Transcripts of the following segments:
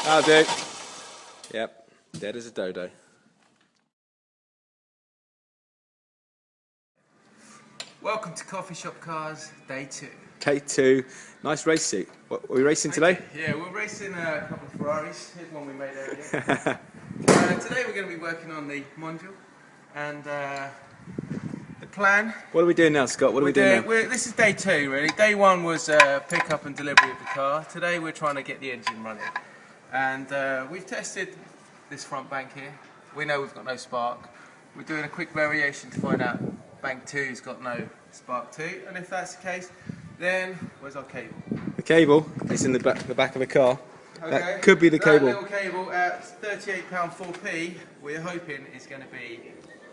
That'll do. Yep, dead as a dodo. Welcome to Coffee Shop Cars, Day 2. Day 2. Nice race suit. What are we racing today? Yeah, we're racing a couple of Ferraris. Here's one we made earlier. Today we're going to be working on the Mondial, and the plan... What are we doing now, Scott? What are we doing now? This is Day 2, really. Day 1 was pick up and delivery of the car. Today we're trying to get the engine running. And we've tested this front bank here. We know we've got no spark. We're doing a quick variation to find out bank 2's got no spark too, and if that's the case, then where's our cable? The cable is in the back of the car. Okay. That could be the cable. That little cable at £38 4p, we're hoping is going to be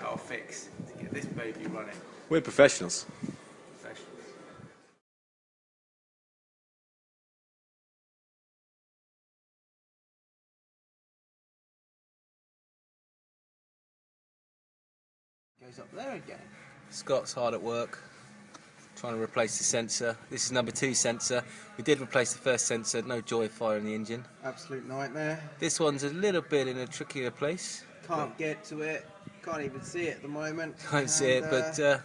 our fix to get this baby running. We're professionals. Goes up there again. Scott's hard at work trying to replace the sensor. This is number 2 sensor. We did replace the first sensor, no joy firing the engine. Absolute nightmare. This one's a little bit in a trickier place. Can't get to it, can't even see it at the moment. Can't see it, but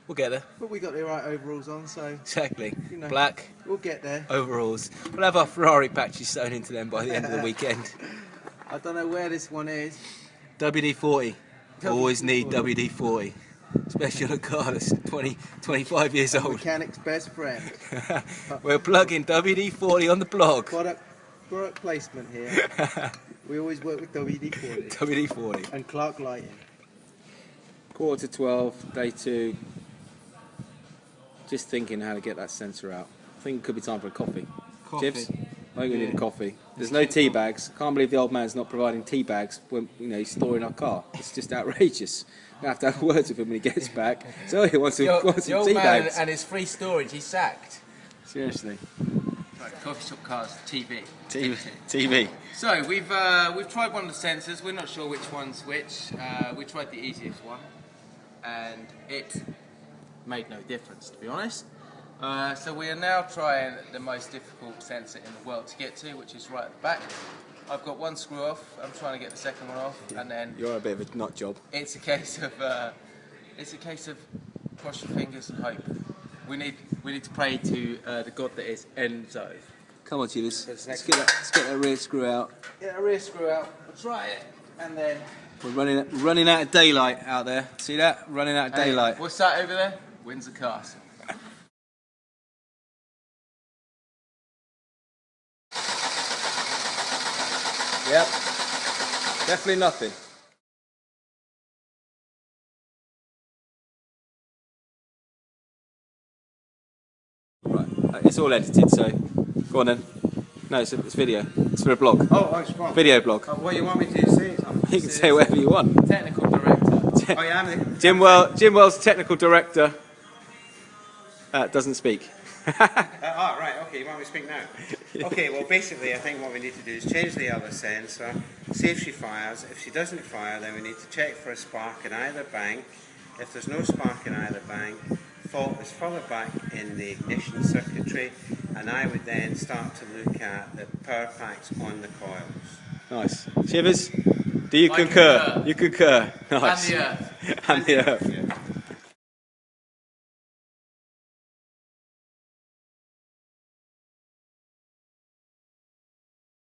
we'll get there. But we got the right overalls on, so... Exactly. You know, black. We'll get there. Overalls. We'll have our Ferrari patches sewn into them by the end of the weekend. I don't know where this one is. WD-40. Always need WD-40. Especially on a car that's 25 years old. Mechanic's best friend. We're plugging WD-40 on the blog. Product placement here. We always work with WD-40. WD-40. And Clark Lighting. 11:45, Day 2. Just thinking how to get that sensor out. I think it could be time for a coffee. Chips? I think we need a coffee. There's no tea bags. Can't believe the old man's not providing tea bags when he's storing our car. It's just outrageous. I have to have words with him when he gets back. So he wants some tea bags. And his free storage, he's sacked. Seriously. Right, Coffee Shop Cars, TV. TV. So we've tried one of the sensors. We're not sure which one's which. We tried the easiest one, and it made no difference, to be honest. So we are now trying the most difficult sensor in the world to get to, which is right at the back. I've got one screw off. I'm trying to get the second one off, and then you're a bit of a nut job. It's a case of cross your fingers and hope. We need to pray to the God that is Enzo. Come on, Julius. Let's get that rear screw out. Get that rear screw out. We'll try it, and then we're running out of daylight out there. See that? Running out of daylight. What's that over there? Windsor Castle. Yep, definitely nothing. Right, it's all edited, so go on then. No, it's video. It's for a blog. Oh, it's fine. Video blog. What do you want me to say? You can say whatever you want. Technical director. Oh, yeah, Jim Wells, technical director, doesn't speak. Right, okay, you want me to speak now? Okay, well basically I think what we need to do is change the other sensor, see if she fires. If she doesn't fire, then we need to check for a spark in either bank. If there's no spark in either bank, fault is further back in the ignition circuitry, and I would then start to look at the power packs on the coils. Nice. Shivers, do you concur? You concur. Nice. And the earth. And the earth.